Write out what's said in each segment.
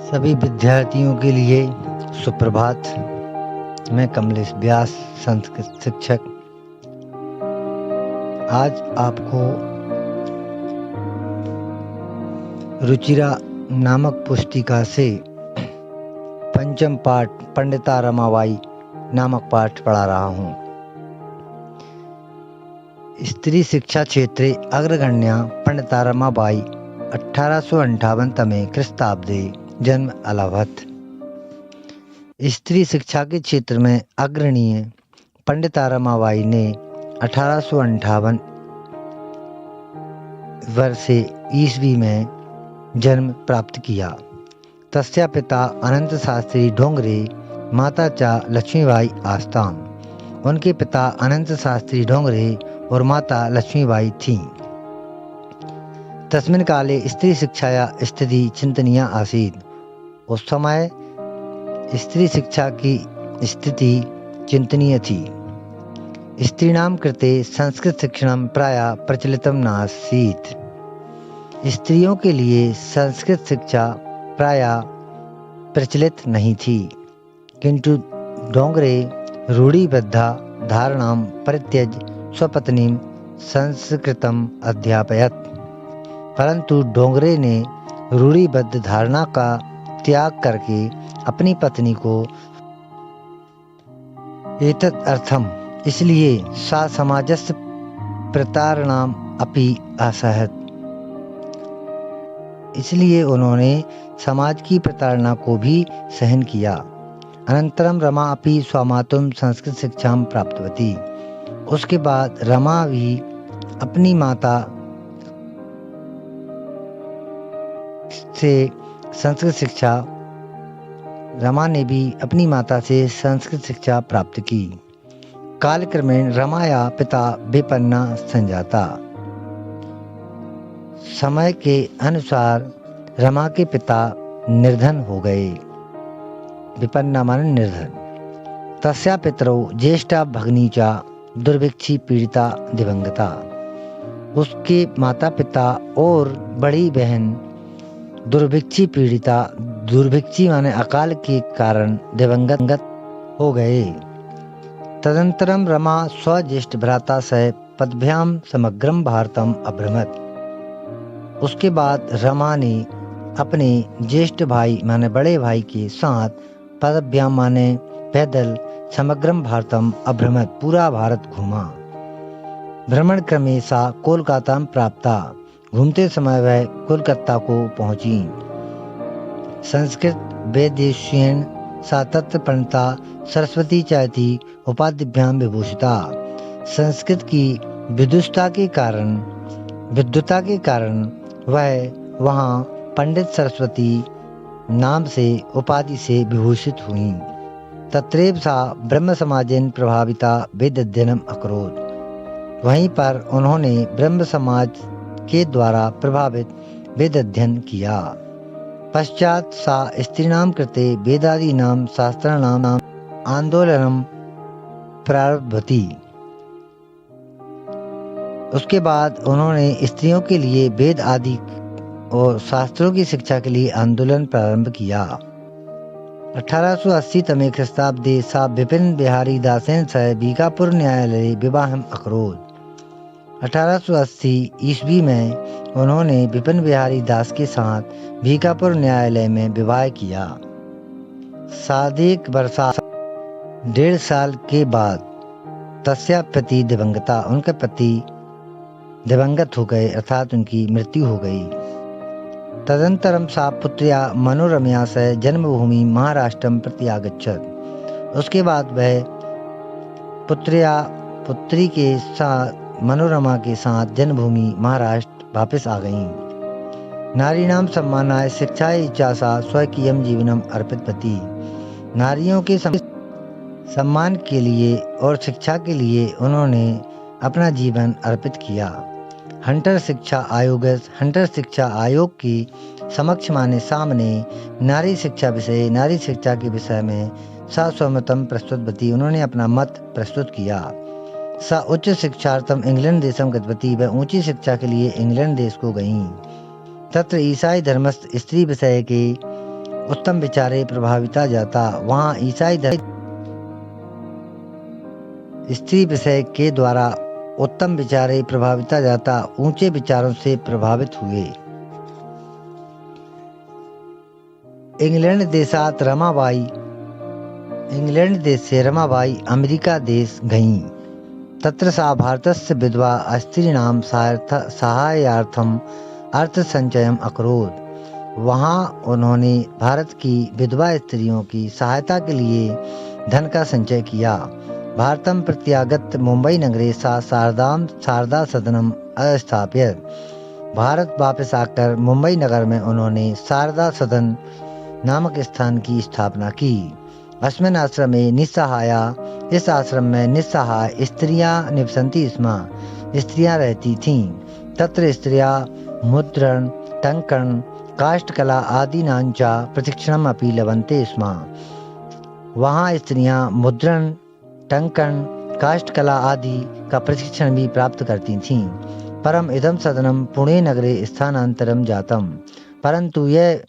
सभी विद्यार्थियों के लिए सुप्रभात। मैं कमलेश व्यास, संस्कृत शिक्षक। आज आपको रुचिरा नामक पुस्तिका से पंचम पाठ पंडिता रमाबाई नामक पाठ पढ़ा रहा हूँ। स्त्री शिक्षा क्षेत्रे अग्रगण्या पंडिता रमाबाई 1858 तमे ख्रीस्ताब्दे जन्म अलभत। स्त्री शिक्षा के क्षेत्र में अग्रणीय पंडिता रमाबाई ने 1858 वर्षे ईस्वी में जन्म प्राप्त किया। तस्या पिता अनंत शास्त्री ढोंगरे, माता चा लक्ष्मीबाई आस्ताम। उनके पिता अनंत शास्त्री ढोंगरे और माता लक्ष्मीबाई थीं। तस्मिन् काले स्त्री शिक्षाया स्थिति चिंतनीया आसीत्। उस समय स्त्री शिक्षा की स्थिति चिंतनीय थी। स्त्रीणां कृते संस्कृत शिक्षणं प्रायः प्रचलितं नासीत्। स्त्रियों के लिए संस्कृत शिक्षा प्रायः प्रचलित नहीं थी। किंतु डोंगरे रूढ़िबद्धा धारणां परित्यज्य स्वपत्नीं संस्कृतम् अध्यापयत्। परंतु डोंगरे ने रूढ़िबद्ध धारणा का त्याग करके अपनी पत्नी को एतत् अर्थम इसलिए सा समाजस्य प्रतारणाम अपि असहत, इसलिए उन्होंने समाज की प्रताड़ना को भी सहन किया। अनंतरम रमा अपि स्वमातुं संस्कृत शिक्षां प्राप्तवती। उसके बाद रमा भी अपनी माता से संस्कृत शिक्षा रमा ने भी अपनी माता से संस्कृत शिक्षा प्राप्त की। कालक्रमेण रमाया पिता विपन्ना संजाता। समय के अनुसार रमा के पिता निर्धन हो गए। विपन्ना माने निर्धन। तस्या पितरौ ज्येष्ठा भगिनी चा दुर्भिक्षी पीड़िता दिवंगता। उसके माता पिता और बड़ी बहन दुर्भिक्षी पीड़िता, दुर्भिक्षी माने अकाल के कारण दिवंगत हो गए। तदंतरम रमा स्वज्येष्ठ भ्राता सह पदभ्यां समग्रम भारतम अभ्रमत। उसके बाद रमा ने अपने ज्येष्ठ भाई माने बड़े भाई के साथ पदभ्याम माने पैदल समग्रम भारतम अभ्रमत पूरा भारत घूमा। भ्रमण क्रमे सा कोलकाता प्राप्ता। घूमते समय वह कोलकाता को पहुंची। संस्कृत वेदेश्येन सा तत्र पंडिता सरस्वती चायति उपाधिभ्यां विभूषिता। संस्कृत की विदुषता के कारण वह वहाँ पंडित सरस्वती नाम से उपाधि से विभूषित हुई। तत्रैव सा ब्रह्म समाजेन प्रभाविता वेद अध्ययनम अकरोत्। वहीं पर उन्होंने ब्रह्म समाज के द्वारा प्रभावित वेद अध्ययन किया। पश्चात सा स्त्रीणां कृते वेदादीनां शास्त्राणां आंदोलनं प्रारब्धवती। उसके बाद उन्होंने स्त्रियों के लिए वेद आदि और शास्त्रों की शिक्षा के लिए आंदोलन प्रारंभ किया। 1880 तमे ख्रीस्ताब्दे सा विपिन बिहारी दासेन सह बीकापुर न्यायालये विवाहम् अकरोत्। 1880 ईस्वी में उन्होंने विपिन बिहारी दास के साथ बीकापुर न्यायालय में विवाह किया। सादेक वर्षा 1.5 साल के बाद तस्या पति दिवंगता, उनके पति दिवंगत हो गए अर्थात उनकी मृत्यु हो गई। तदंतरम सा पुत्र्या मनोरमया सह जन्मभूमि महाराष्ट्रम प्रति आगच्छत। उसके बाद वह पुत्री के साथ मनोरमा के साथ जन्मभूमि महाराष्ट्र वापस आ गईं। नारीणां सम्मानाय शिक्षायै च सा स्वकीयं जीवनम अर्पितवती। नारियों के सम्मान के लिए और शिक्षा के लिए उन्होंने अपना जीवन अर्पित किया। हंटर शिक्षा आयोग की समक्ष माने सामने नारी शिक्षा के विषय में सा स्वमतम प्रस्तुतवती। उन्होंने अपना मत प्रस्तुत किया। सा उच्च शिक्षार्थम इंग्लैंड देशम गतवती। वह ऊंची शिक्षा के लिए इंग्लैंड देश को गईं। तत्र ईसाई धर्मस्थ स्त्री विषय के उत्तम विचारे प्रभाविता जाता, वहाँ ईसाई धर्म स्त्री विषय के द्वारा उत्तम विचारे प्रभाविता जाता ऊंचे विचारों से प्रभावित हुए। इंग्लैंड देश से रमाबाई अमेरिका देश गईं। तत्र सा भारतस्य विधवा स्त्रीणां साहाय्यार्थम अर्थसंचयम् अकरोत्। वहाँ उन्होंने भारत की विधवा स्त्रियों की सहायता के लिए धन का संचय किया। भारतं प्रत्यागत मुंबई नगरे सा शारदा सदनम अस्थाप्यत। भारत वापस आकर मुंबई नगर में उन्होंने शारदा सदन नामक स्थान की स्थापना की। अस्मिन् आश्रमे निस्सहाया, इस आश्रम में निस्सहाय स्त्रियां निवसन्ति स्म, स्त्रियां रहती थीं। तत्र स्त्रियां मुद्रण, टंकन, काष्ठकला आदीनांचा प्रशिक्षणम् अपि लभन्ते स्म। वहाँ स्त्रियां मुद्रण, टंकन, काष्ठकला आदि का प्रशिक्षण भी प्राप्त करती थीं। परम इदं सदनम पुणे नगरे स्थानांतरम जातम। परंतु यह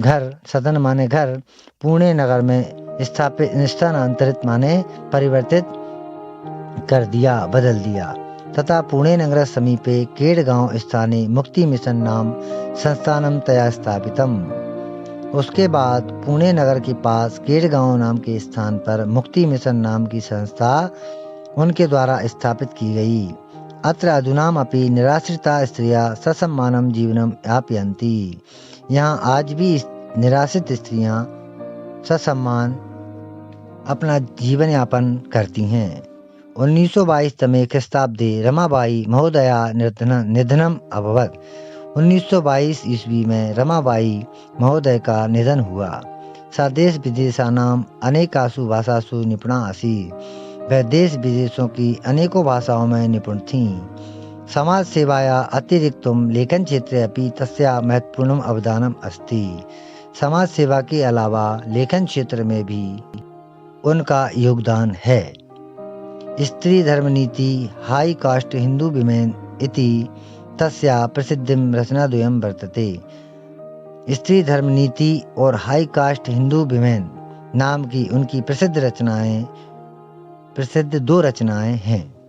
घर, सदन माने घर, पुणे नगर में स्थानांतरित माने परिवर्तित कर दिया, बदल दिया। तथा पुणे नगर समीपे केडगांव स्थाने मुक्ति मिशन नाम संस्थानम तया स्थापितम। उसके बाद पुणे नगर के पास केडगांव नाम के स्थान पर मुक्ति मिशन नाम की संस्था उनके द्वारा स्थापित की गई। अत्र अधुनाम अपि निराश्रिता स्त्रियां ससम्मानम जीवनम यापयन्ति। यहाँ आज भी निराश्रित स्त्रियां ससम्मान अपना जीवन यापन करती हैं। 1922 तमे ख्रीस्ताब्दे रमाबाई महोदया निधनम अभवत्। 1922 ईस्वी में रमाबाई महोदय का निधन हुआ। सा देश विदेशानाम अनेकासु भाषासु निपुणा आसीत्। वह देश विदेशों की अनेकों भाषाओं में निपुण थीं। समाज सेवाया अतिरिक्तम लेखन क्षेत्रे अपि तस्या महत्वपूर्णम अवदानम अस्ति। समाज सेवा के अलावा लेखन क्षेत्र में भी उनका योगदान है। स्त्री धर्म नीति हाई कास्ट हिंदू विमेन इति तस्या प्रसिद्धिम रचनाद्वयं वर्तते। स्त्री धर्म नीति और हाई कास्ट हिंदू विमेन नाम की उनकी प्रसिद्ध दो रचनाएं हैं।